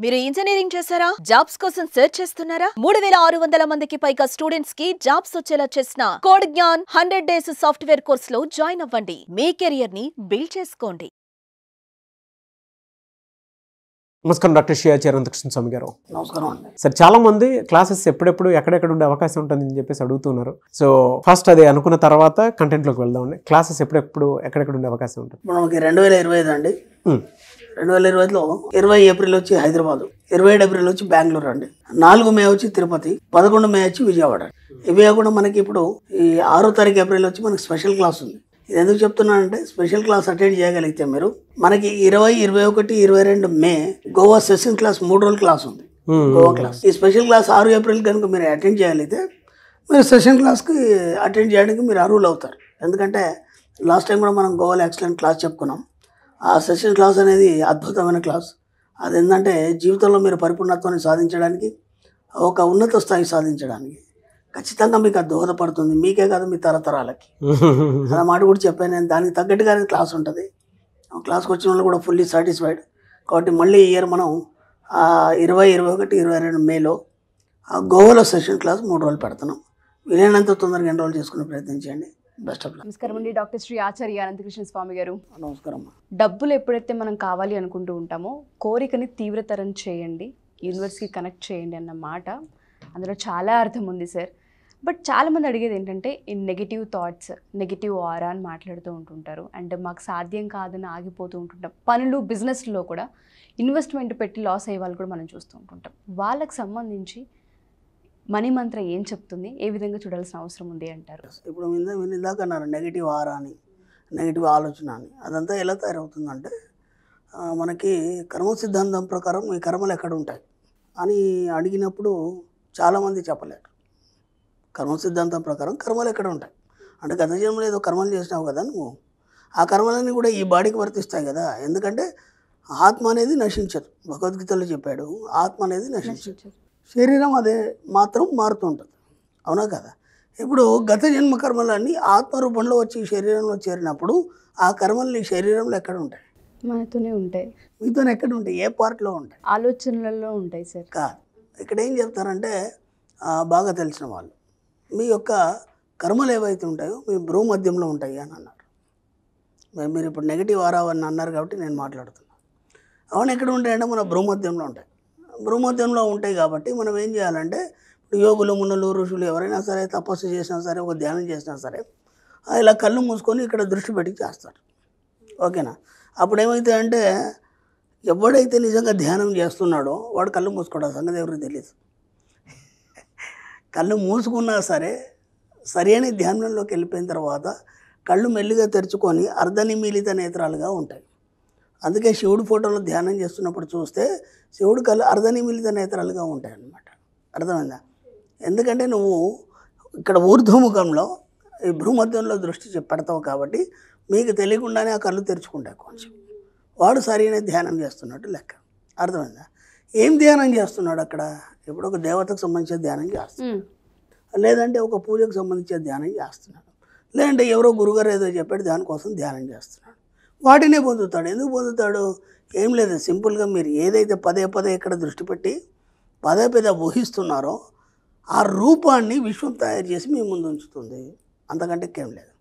మీరు ఇంజనీరింగ్ చేశారా? జాబ్స్ కోసం సెర్చ్ చేస్తున్నారా? 3600 మందికి పైగా స్టూడెంట్స్ కి జాబ్స్ వచ్చేలా చేసిన code Gyan 100 days software course లో జాయిన్ అవ్వండి. మీ కెరియర్ ని బిల్డ్ చేసుకోండి. నమస్కారం డాక్టర్ శ్రీయాచార్య అనంతకృష్ణ స్వామి గారు. నమస్కారం అండి. సార్, చాలా మంది క్లాసెస్ ఎప్పుడెప్పుడు ఎక్కడెక్కడ ఉండే అవకాశం ఉంటుందని చెప్పేసి అడుగుతున్నారు. సో ఫస్ట్ అది అనుకున్న తర్వాత కంటెంట్లోకి వెళ్దామండి. క్లాసెస్ ఎప్పుడెప్పుడు ఎక్కడెక్కడ ఉండే అవకాశం ఉంటుంది? మనకి 2025 అండి. 2025లో 20 ఏప్రిల్ వచ్చి హైదరాబాద్, 27 ఏప్రిల్ వచ్చి బెంగళూరు అండి, 4 మే వచ్చి తిరుపతి, 11 మే వచ్చి విజయవాడ. ఇవే కాకుండా మనకి ఇప్పుడు ఈ 6 తారీఖు ఏప్రిల్ వచ్చి మనకి స్పెషల్ క్లాస్ ఉంది. ఇది ఎందుకు చెప్తున్నానంటే, స్పెషల్ క్లాస్ అటెండ్ చేయగలిగితే మీరు మనకి 20, 21, 22 మే గోవా సెషన్ క్లాస్ 3 రోజుల క్లాస్ ఉంది. గోవా క్లాస్. ఈ స్పెషల్ క్లాస్ 6 ఏప్రిల్ కనుక మీరు అటెండ్ చేయగలిగితే మీరు సెషన్ క్లాస్కి అటెండ్ చేయడానికి మీరు అర్హులు అవుతారు. ఎందుకంటే లాస్ట్ టైం కూడా మనం గోవాలో ఎక్సలెంట్ క్లాస్ చెప్పుకున్నాం. ఆ సెషన్ క్లాస్ అనేది అద్భుతమైన క్లాస్. అది ఏంటంటే జీవితంలో మీరు పరిపూర్ణత్వాన్ని సాధించడానికి, ఒక ఉన్నత స్థాయి సాధించడానికి ఖచ్చితంగా మీకు అది దోహదపడుతుంది. మీకే కాదు, మీ తరతరాలకి. అలా మాట కూడా చెప్పాను నేను. దానికి తగ్గట్టుగానే క్లాస్ ఉంటుంది. క్లాస్కి వచ్చిన వాళ్ళు కూడా ఫుల్లీ సాటిస్ఫైడ్. కాబట్టి మళ్ళీ ఈ ఇయర్ మనం 20, 21, 22 మేలో గోవాలో సెషన్ క్లాస్ 3 రోజులు పెడుతున్నాం. వీలైనంత తొందరగా ఎన్రోల్ చేసుకునే ప్రయత్నం చేయండి. Best of luck. నమస్కారం అండి, డాక్టర్ శ్రీ ఆచార్య అనంతకృష్ణ స్వామి గారు. నమస్కారం. డబ్బులు ఎప్పుడైతే మనం కావాలి అనుకుంటూ ఉంటామో కోరికని తీవ్రతరం చేయండి, యూనివర్స్కి కనెక్ట్ చేయండి అన్న మాట అందులో చాలా అర్థం ఉంది సార్. బట్ చాలామంది అడిగేది ఏంటంటే, ఈ నెగిటివ్ థాట్స్, నెగిటివ్ ఆరా అని మాట్లాడుతూ ఉంటుంటారు. అండ్ మాకు సాధ్యం కాదని ఆగిపోతూ ఉంటుంటాం. పనులు, బిజినెస్లో కూడా ఇన్వెస్ట్మెంట్ పెట్టి లాస్ అయ్యే వాళ్ళు కూడా మనం చూస్తూ ఉంటుంటాం. వాళ్ళకి సంబంధించి మనీ మంత్ర ఏం చెప్తుంది, ఏ విధంగా చూడాల్సిన అవసరం ఉంది అంటారు? ఇప్పుడు ఇందాక అన్నారు నెగిటివ్ ఆరా అని, నెగిటివ్ ఆలోచన అని. అదంతా ఎలా తయారవుతుందంటే, మనకి కర్మ సిద్ధాంతం ప్రకారం ఈ కర్మలు ఎక్కడ ఉంటాయి అని అడిగినప్పుడు చాలామంది చెప్పలేరు. కర్మ సిద్ధాంతం ప్రకారం కర్మలు ఎక్కడ ఉంటాయి అంటే, గత జన్మలో ఏదో కర్మలు చేసినావు కదా నువ్వు, ఆ కర్మలన్నీ కూడా ఈ బాడీకి వర్తిస్తాయి కదా. ఎందుకంటే ఆత్మ అనేది నశించదు. భగవద్గీతలో చెప్పాడు, ఆత్మ అనేది నశించదు. శరీరం అదే మాత్రం మారుతుంటుంది. అవునా కదా? ఇప్పుడు గత జన్మ కర్మలన్నీ ఆత్మరూపంలో వచ్చి శరీరంలో చేరినప్పుడు ఆ కర్మలు నీ శరీరంలో ఎక్కడ ఉంటాయి? మనతోనే ఉంటాయి. మీతోనే ఎక్కడ ఉంటాయి? ఏ పార్ట్లో ఉంటాయి? ఆలోచనలలో ఉంటాయి సార్. కాదు. ఇక్కడ ఏం చెప్తారంటే, బాగా తెలిసిన వాళ్ళు, మీ యొక్క కర్మలు ఏవైతే ఉంటాయో మీ భ్రూమధ్యంలో ఉంటాయి అని అన్నారు. మీరు ఇప్పుడు నెగిటివ్ ఆరా అని అన్నారు కాబట్టి నేను మాట్లాడుతున్నాను. అవును, ఎక్కడ ఉంటాయంటే మన భ్రూమధ్యంలో ఉంటాయి. భ్రూమధ్యంలో ఉంటాయి కాబట్టి మనం ఏం చేయాలంటే, యోగులు, మునులు, ఋషులు ఎవరైనా సరే తపస్సు చేసినా సరే, ఒక ధ్యానం చేసినా సరే, ఇలా కళ్ళు మూసుకొని ఇక్కడ దృష్టి పెట్టి చేస్తారు. ఓకేనా? అప్పుడు ఏమవుతాయంటే, ఎవడైతే నిజంగా ధ్యానం చేస్తున్నాడో వాడు కళ్ళు మూసుకోవడం సంగతి ఎవరికి తెలియదు. కళ్ళు మూసుకున్నా సరే సరైన ధ్యానంలోకి వెళ్ళిపోయిన తర్వాత కళ్ళు మెల్లిగా తెరుచుకొని అర్ధనిమీలిత నేత్రాలుగా ఉంటాయి. అందుకే శివుడు ఫోటోలో ధ్యానం చేస్తున్నప్పుడు చూస్తే శివుడు కళ్ళు అర్ధనిమీలిత నేత్రాలుగా ఉంటాయి అన్నమాట. అర్థమైందా? ఎందుకంటే నువ్వు ఇక్కడ ఊర్ధ్వముఖంలో ఈ భూమధ్యంలో దృష్టి పెడతావు కాబట్టి మీకు తెలియకుండానే ఆ కళ్ళు తెరుచుకుంటాయి కొంచెం. వాడు సరైన ధ్యానం చేస్తున్నట్టు లెక్క. అర్థమైందా? ఏం ధ్యానం చేస్తున్నాడు అక్కడ? ఇప్పుడు ఒక దేవతకు సంబంధించిన ధ్యానం చేస్తున్నాడు, లేదంటే ఒక పూజకు సంబంధించిన ధ్యానం చేస్తున్నాడు, లేదంటే ఎవరో గురుగారు ఏదో చెప్పాడు దానికోసం ధ్యానం చేస్తున్నాడు. వాటినే పొందుతాడు. ఎందుకు పొందుతాడు? ఏం లేదు, సింపుల్గా మీరు ఏదైతే పదే పదే ఇక్కడ దృష్టి పెట్టి పదే పదే ఊహిస్తున్నారో ఆ రూపాన్ని విశ్వం తయారు చేసి మీ ముందు ఉంచుతుంది. అంతకంటే ఏం లేదు.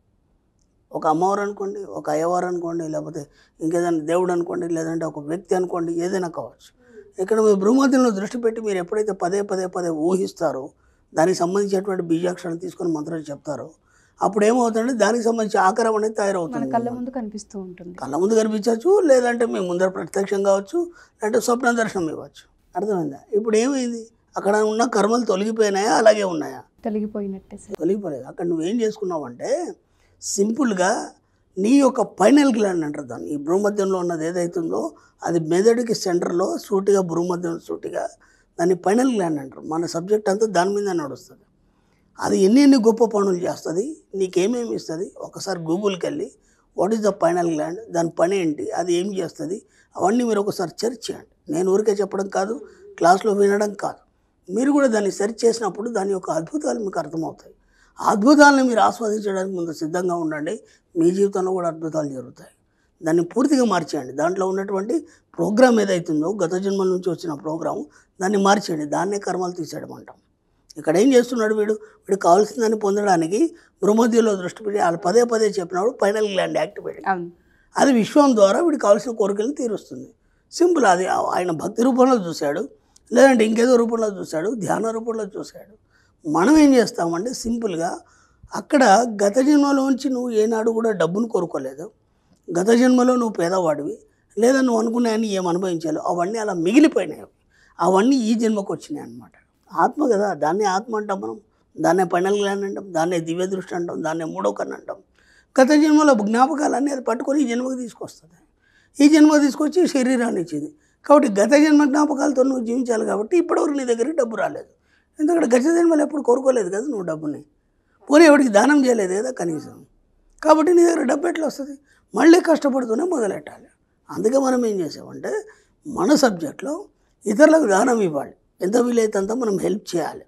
ఒక అమ్మవారు అనుకోండి, ఒక అయ్యవారు అనుకోండి, లేకపోతే ఇంకేదైనా దేవుడు అనుకోండి, లేదంటే ఒక వ్యక్తి అనుకోండి, ఏదైనా కావచ్చు. ఇక్కడ మీ భ్రూమధ్యంలో దృష్టి పెట్టి మీరు ఎప్పుడైతే పదే పదే పదే ఊహిస్తారో, దానికి సంబంధించినటువంటి బీజాక్షరం తీసుకొని మంత్రాలు చెప్తారో, అప్పుడు ఏమవుతుందంటే దానికి సంబంధించి ఆకారం అనేది తయారవుతుంది. కళ్ళ ముందు కనిపిస్తూ ఉంటుంది. కళ్ళ ముందు కనిపించవచ్చు, లేదంటే మీ ముందర ప్రత్యక్షం కావచ్చు, లేదంటే స్వప్న దర్శనం ఇవ్వచ్చు. అర్థమైందా? ఇప్పుడు ఏమైంది? అక్కడ ఉన్న కర్మలు తొలగిపోయినాయా, అలాగే ఉన్నాయా? తొలగిపోయినట్టే సార్. తొలగిపోలేదు. అక్కడ నువ్వేం చేసుకున్నావంటే, సింపుల్గా నీ యొక్క పైనల్ గ్లాండ్ అంటారు దాన్ని. ఈ భ్రూమధ్యంలో ఉన్నది ఏదైతుందో అది మెదడుకి సెంటర్లో సూటిగా, భ్రూమధ్యం సూటిగా, దాన్ని పైనల్ గ్లాండ్ అంటారు. మన సబ్జెక్ట్ అంతా దాని మీద నడుస్తుంది. అది ఎన్ని గొప్ప పనులు చేస్తుంది, నీకేమేమి ఇస్తుంది, ఒకసారి గూగుల్కి వెళ్ళి what is the final gland, దాని పని ఏంటి, అది ఏం చేస్తుంది, అవన్నీ మీరు ఒకసారి సెర్చ్ చేయండి. నేను ఊరికే చెప్పడం కాదు, క్లాస్లో వినడం కాదు. మీరు కూడా దాన్ని సెర్చ్ చేసినప్పుడు దాని యొక్క అద్భుతాలు మీకు అర్థమవుతాయి. ఆ అద్భుతాలను మీరు ఆస్వాదించడానికి ముందు సిద్ధంగా ఉండండి. మీ జీవితంలో కూడా అద్భుతాలు జరుగుతాయి. దాన్ని పూర్తిగా మార్చేయండి. దాంట్లో ఉన్నటువంటి ప్రోగ్రామ్ ఏదైతుందో గత జన్మల నుంచి వచ్చిన ప్రోగ్రాము దాన్ని మార్చేయండి, దాన్నే కర్మలు తీసేయడం అంటాం. ఇక్కడ ఏం చేస్తున్నాడు వీడు కావాల్సిందని పొందడానికి బ్రహ్మోద్యంలో దృష్టి పెట్టి వాళ్ళు పదే పదే చెప్పినప్పుడు పైనల్ గ్లాండ్ యాక్టివేట్, అది విశ్వం ద్వారా వీడికి కావాల్సిన కోరికలు తీరుస్తుంది. సింపుల్. అది ఆయన భక్తి రూపంలో చూశాడు, లేదంటే ఇంకేదో రూపంలో చూశాడు, ధ్యాన రూపంలో చూశాడు. మనం ఏం చేస్తామంటే సింపుల్గా అక్కడ గత జన్మలోంచి నువ్వు ఏనాడు కూడా డబ్బును కోరుకోలేదు, గత జన్మలో నువ్వు పేదవాడివి, లేదా నువ్వు అనుకున్నాయని ఏం అనుభవించాలో అవన్నీ అలా మిగిలిపోయినాయి, అవన్నీ ఈ జన్మకు వచ్చినాయి అన్నమాట. ఆత్మ కదా, దాన్నే ఆత్మ అంటాం మనం, దాన్నే పైనల్ గ్లాండ్ అంటాం, దాన్నే దివ్య దృష్టి అంటాం, దాన్నే మూడో కన్ను అంటాం. గత జన్మలో జ్ఞాపకాలన్నీ అది పట్టుకొని ఈ జన్మకు తీసుకొస్తుంది, ఈ జన్మకు తీసుకొచ్చి శరీరాన్ని ఇచ్చింది. కాబట్టి గత జన్మ జ్ఞాపకాలతో నువ్వు జీవించాలి. కాబట్టి ఇప్పటివరకు నీ దగ్గరికి డబ్బు రాలేదు, ఎందుకంటే గత జన్మలు ఎప్పుడు కోరుకోలేదు కదా నువ్వు డబ్బుని, పోనీ ఎవరికి దానం చేయలేదు కదా కనీసం. కాబట్టి నీ దగ్గర డబ్బు ఎట్లా వస్తుంది? మళ్ళీ కష్టపడుతూనే మొదలెట్టాలి. అందుకే మనం ఏం చేసామంటే మన సబ్జెక్ట్లో ఇతరులకు దానం ఇవ్వాలి, ఎంత వీలైతే అంత మనం హెల్ప్ చేయాలి.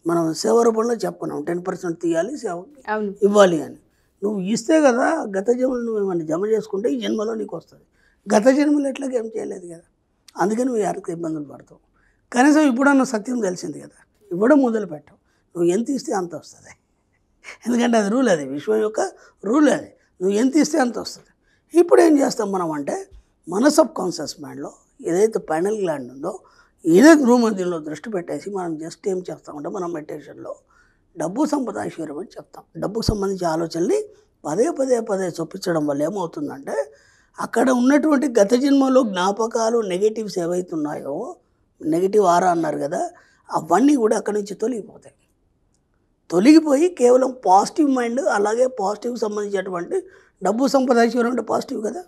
మనం సేవ రూపంలో చెప్పుకున్నాం 10% తీయాలి, సేవ ఇవ్వాలి అని. నువ్వు ఇస్తే కదా గత జన్మలు నువ్వు ఏమన్నా జమ చేసుకుంటే ఈ జన్మలో నీకు వస్తుంది. గత జన్మలు ఎట్లాగ ఏం చేయలేదు కదా, అందుకే నువ్వు ఎవరికి ఇబ్బందులు పడతావు. కనీసం ఇప్పుడన్నా సత్యం తెలిసింది కదా, ఇవ్వడం మొదలు పెట్టావు, నువ్వు ఎంత ఇస్తే అంత వస్తుంది. ఎందుకంటే అది రూల్, అది విశ్వం యొక్క రూల్, అది నువ్వు ఎంత ఇస్తే అంత వస్తుంది. ఇప్పుడు ఏం చేస్తాం మనం అంటే మన సబ్ కాన్షియస్ మైండ్లో ఏదైతే పైనల్ గ్లాండ్ ఉందో ఏదైతే భూమధ్యంలో దృష్టి పెట్టేసి మనం జస్ట్ ఏం చేస్తామంటే మనం మెడిటేషన్లో డబ్బు సంపద ఐశ్వర్యం అని చెప్తాం. డబ్బుకు సంబంధించిన ఆలోచనని పదే పదే పదే చొప్పించడం వల్ల ఏమవుతుందంటే అక్కడ ఉన్నటువంటి గత జన్మలో జ్ఞాపకాలు నెగిటివ్స్ ఏవైతున్నాయో, నెగిటివ్ ఆరా అన్నారు కదా, అవన్నీ కూడా అక్కడి నుంచి తొలగిపోతాయి. తొలగిపోయి కేవలం పాజిటివ్ మైండ్, అలాగే పాజిటివ్ సంబంధించినటువంటి డబ్బు సంపద ఐశ్వర్యం అంటే పాజిటివ్ కదా,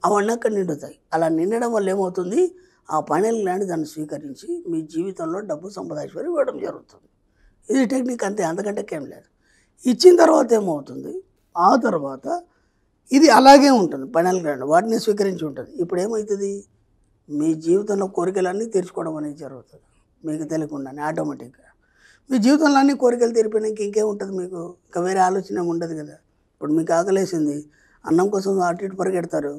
అవన్నీ అక్కడ నిండుతాయి. అలా నిండడం వల్ల ఏమవుతుంది, ఆ పైనల్ గ్లాండ్ దాన్ని స్వీకరించి మీ జీవితంలో డబ్బు సంపద ఐశ్వర్యం ఇవ్వడం జరుగుతుంది. ఇది టెక్నిక్, అంతే, అంతకంటే ఏం లేదు. ఇచ్చిన తర్వాత ఏమవుతుంది, ఆ తర్వాత ఇది అలాగే ఉంటుంది పైనల్ గ్లాండ్, వాటిని స్వీకరించి ఉంటుంది. ఇప్పుడు ఏమవుతుంది, మీ జీవితంలో కోరికలన్నీ తీర్చుకోవడం అనేది జరుగుతుంది మీకు తెలియకుండానే ఆటోమేటిక్గా. మీ జీవితంలో అన్ని కోరికలు తీరిపోయినాక ఇంకేముంటుంది మీకు, ఇంకా వేరే ఆలోచన ఉండదు కదా. ఇప్పుడు మీకు ఆకలేసింది, అన్నం కోసం అటు ఇటు పరిగెడతారు,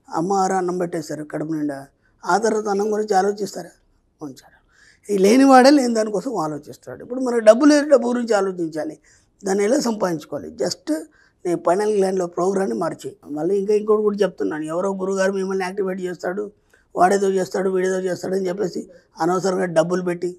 అమ్మవారు అన్నం పెట్టేస్తారు కడుపు నిండా, ఆ తర్వాత అన్నం గురించి ఆలోచిస్తారా? ఉంచారు. ఈ లేనివాడే లేని దానికోసం ఆలోచిస్తాడు. ఇప్పుడు మనకు డబ్బు లేదు, డబ్బు గురించి ఆలోచించాలి, దాన్ని ఎలా సంపాదించుకోవాలి. జస్ట్ నేను పైనల్ గ్లాండ్లో ప్రోగ్రామ్ని మార్చి మళ్ళీ ఇంకోటి కూడా చెప్తున్నాను, ఎవరో గురుగారు మిమ్మల్ని యాక్టివేట్ చేస్తాడు, వాడేదో చేస్తాడు, వీడేదో చేస్తాడు అని చెప్పేసి అనవసరంగా డబ్బులు పెట్టి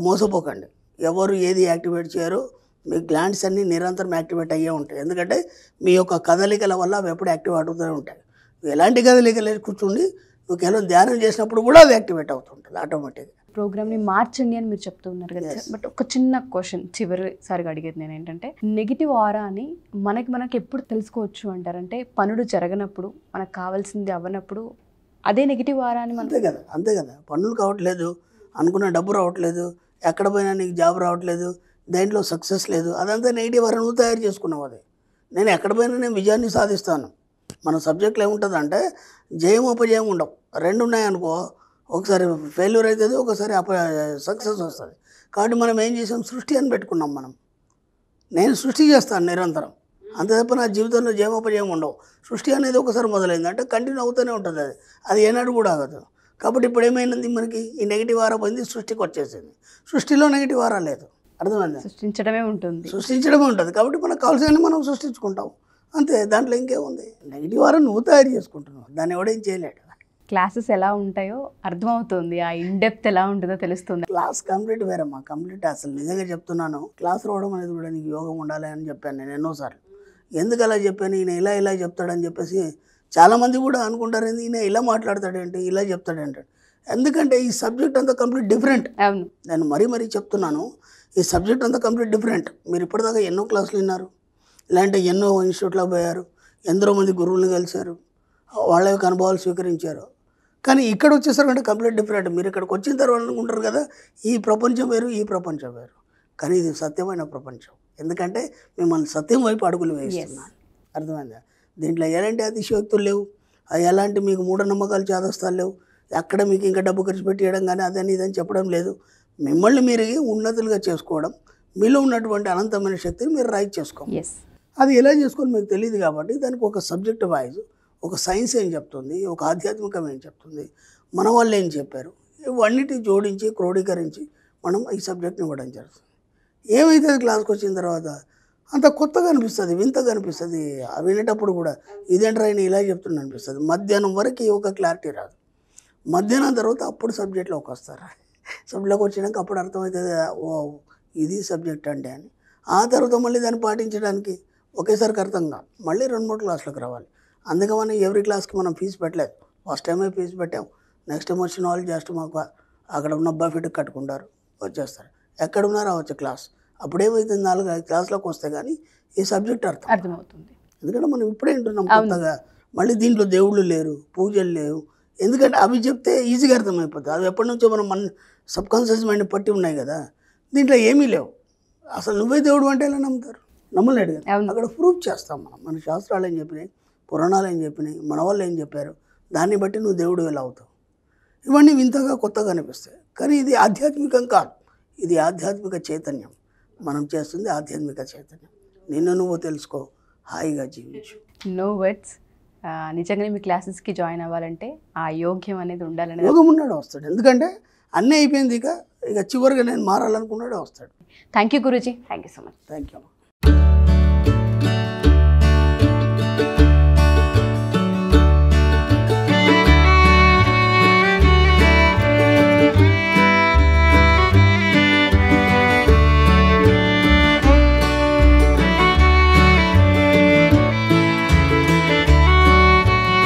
మోసపోకండి. ఎవరు ఏది యాక్టివేట్ చేయరో మీ గ్లాండ్స్ అన్నీ నిరంతరం యాక్టివేట్ అయ్యే ఉంటాయి. ఎందుకంటే మీ యొక్క కదలికల వల్ల అవి ఎప్పుడు యాక్టివేట్ అవుతూనే ఉంటాయి. నువ్వు ఎలాంటి కదలికలు కూర్చుండి నువ్వు కేవలం ధ్యానం చేసినప్పుడు కూడా అది యాక్టివేట్ అవుతుంటుంది ఆటోమేటిక్గా. ప్రోగ్రామ్ని మార్చండి అని మీరు చెప్తూ ఉన్నారు కదా సార్. బట్ ఒక చిన్న క్వశ్చన్ చివరిసారిగా అడిగేది నేను ఏంటంటే, నెగిటివ్ ఆరా అని మనకి ఎప్పుడు తెలుసుకోవచ్చు అంటారంటే, పనులు జరగనప్పుడు, మనకు కావాల్సింది అవ్వనప్పుడు అదే నెగిటివ్ ఆరా అని. అంతే కదా, పనులు కావట్లేదు, అనుకున్న డబ్బు రావట్లేదు, ఎక్కడ పోయినా నీకు జాబ్ రావట్లేదు, దేంట్లో సక్సెస్ లేదు, అదంతా నెగిటివ్ ఆరా నువ్వు తయారు చేసుకున్నావు. అది నేను ఎక్కడ పోయినా నేను విజయాన్ని సాధిస్తాను. మన సబ్జెక్ట్లో ఏముంటుందంటే జయం అపజయం ఉండవు, రెండు ఉన్నాయనుకో, ఒకసారి ఫెయిల్యూర్ అవుతుంది, ఒకసారి సక్సెస్ వస్తుంది. కాబట్టి మనం ఏం చేసాం, సృష్టి అని పెట్టుకున్నాం. నేను సృష్టి చేస్తాను నిరంతరం, అంతే తప్ప నా జీవితంలో జయమోపజయం ఉండవు. సృష్టి అనేది ఒకసారి మొదలైంది అంటే కంటిన్యూ అవుతూనే ఉంటుంది, అది ఏనాడు కూడా ఆగదు. కాబట్టి ఇప్పుడు ఏమైంది, మనకి ఈ నెగిటివ్ ఆరా పోయింది, సృష్టికి వచ్చేసింది. సృష్టిలో నెగిటివ్ ఆరా లేదు, అర్థమైంది, సృష్టించడమే ఉంటుంది. కాబట్టి మనకు కావాల్సిన మనం సృష్టించుకుంటాం, అంతే. దాంట్లో ఇంకేముంది, నెగిటివ్ ఆరా నువ్వు తయారు చేసుకుంటున్నావు, దాన్ని ఎవడేం చేయలేడు. క్లాసెస్ ఎలా ఉంటాయో అర్థమవుతుంది, ఆ ఇన్డెప్త్ ఎలా ఉంటుందో తెలుస్తుంది. క్లాస్ కంప్లీట్ వేరమ్మా, కంప్లీట్. అసలు నిజంగా చెప్తున్నాను, క్లాస్ రావడం అనేది కూడా నీకు యోగం ఉండాలి అని చెప్పాను నేను ఎన్నోసార్లు. ఎందుకు అలా చెప్పాను, ఈయన ఇలా చెప్తాడని చెప్పేసి చాలామంది కూడా అనుకుంటారు, ఈయన ఇలా మాట్లాడతాడేంటి, ఇలా చెప్తాడేంటి. ఎందుకంటే ఈ సబ్జెక్ట్ అంతా కంప్లీట్ డిఫరెంట్. నేను మరీ చెప్తున్నాను, ఈ సబ్జెక్ట్ అంతా కంప్లీట్ డిఫరెంట్. మీరు ఇప్పటిదాకా ఎన్నో క్లాసులు విన్నారు, ఇలాంటి ఎన్నో ఇన్స్టిట్యూట్లో పోయారు, ఎందరో మంది గురువులను కలిశారు, వాళ్ళ యొక్క అనుభవాలు స్వీకరించారు. కానీ ఇక్కడ వచ్చేసరికంటే కంప్లీట్ డిఫరెంట్. మీరు ఇక్కడికి వచ్చిన తర్వాత అనుకుంటారు కదా ఈ ప్రపంచం వేరు, ఈ ప్రపంచం వేరు, కానీ ఇది సత్యమైన ప్రపంచం. ఎందుకంటే మిమ్మల్ని సత్యం వైపు అడుగులు వేస్తున్నాను, అర్థమైందా. దీంట్లో ఎలాంటి అతిశయోక్తులు లేవు, ఎలాంటి మీకు మూఢనమ్మకాలు చేదస్తాలు లేవు, ఎక్కడ మీకు ఇంకా డబ్బు ఖర్చు పెట్టేయడం కానీ అదని ఇదని చెప్పడం లేదు. మిమ్మల్ని మీరు ఉన్నతులుగా చేసుకోవడం, మీలో ఉన్నటువంటి అనంతమైన శక్తిని మీరు రైట్ చేసుకోండి. అది ఎలా చేసుకోవాలి మీకు తెలియదు కాబట్టి దానికి ఒక సబ్జెక్ట్ వైజ్ ఒక సైన్స్ ఏం చెప్తుంది, ఒక ఆధ్యాత్మికం ఏం చెప్తుంది, మన వాళ్ళు ఏం చెప్పారు, ఇవన్నిటి జోడించి క్రోడీకరించి మనం ఈ సబ్జెక్ట్ని ఇవ్వడం జరుగుతుంది. ఏమైతే క్లాస్కి వచ్చిన తర్వాత అంత కొత్తగా అనిపిస్తుంది, వింతగా అనిపిస్తుంది. వినేటప్పుడు కూడా ఇదేంట్రా ఆయన ఇలా చెప్తున్నా అనిపిస్తుంది. మధ్యాహ్నం వరకు ఒక క్లారిటీ రాదు. మధ్యాహ్నం తర్వాత అప్పుడు సబ్జెక్ట్లోకి వస్తారు. సబ్జెక్ట్లోకి వచ్చినాక అప్పుడు అర్థమవుతుంది, ఓ ఇది సబ్జెక్ట్ అంటే అని. ఆ తర్వాత మళ్ళీ దాన్ని పాటించడానికి ఒకేసారికి అర్థం కాదు, మళ్ళీ 2-3 క్లాసులకు రావాలి. అందుకే మనం ఎవరి క్లాస్కి మనం ఫీజు పెట్టలేదు. ఫస్ట్ టైమే ఫీజు పెట్టాం. నెక్స్ట్ టైం వచ్చిన వాళ్ళు జస్ట్ మాకు అక్కడ ఉన్న బఫెట్కి కట్టుకుంటారు, వచ్చేస్తారు. ఎక్కడ ఉన్నారో వచ్చే క్లాస్. అప్పుడేమైతుంది, 4-5 క్లాసులకు వస్తే కానీ ఈ సబ్జెక్ట్ అర్థమవుతుంది. ఎందుకంటే మనం ఇప్పుడే వింటున్నాం కొత్తగా. మళ్ళీ దీంట్లో దేవుళ్ళు లేరు, పూజలు లేవు. ఎందుకంటే అవి చెప్తే ఈజీగా అర్థమైపోతుంది. అవి ఎప్పటి నుంచో మనం మన సబ్కాన్షియస్ మైండ్ పట్టి ఉన్నాయి కదా. దీంట్లో ఏమీ లేవు. అసలు నువ్వే దేవుడు అంటే ఎలా నమ్ముతారు? నమ్మలేడు కదా. అక్కడ ప్రూఫ్ చేస్తాం మనం. మన శాస్త్రాలు ఏం చెప్పినాయి, పురాణాలు ఏం చెప్పినాయి, మన వాళ్ళు ఏం చెప్పారు, దాన్ని బట్టి నువ్వు దేవుడు ఎలా అవుతావు. ఇవన్నీ వింతగా కొత్తగా అనిపిస్తాయి. కానీ ఇది ఆధ్యాత్మికం కాదు, ఇది ఆధ్యాత్మిక చైతన్యం. మనం చేస్తుంది ఆధ్యాత్మిక చైతన్యం. నిన్ను నువ్వు తెలుసుకో, హాయిగా జీవించు. No words. నిజంగానే మీ క్లాసెస్కి జాయిన్ అవ్వాలంటే ఆ యోగ్యం అనేది ఉండాలని. యోగం ఉన్నాడు వస్తాడు. ఎందుకంటే అన్నీ అయిపోయింది, ఇక చివరిగా నేను మారాలనుకున్నాడే వస్తాడు. Thank you Guruji. Thank you so much. Thank you.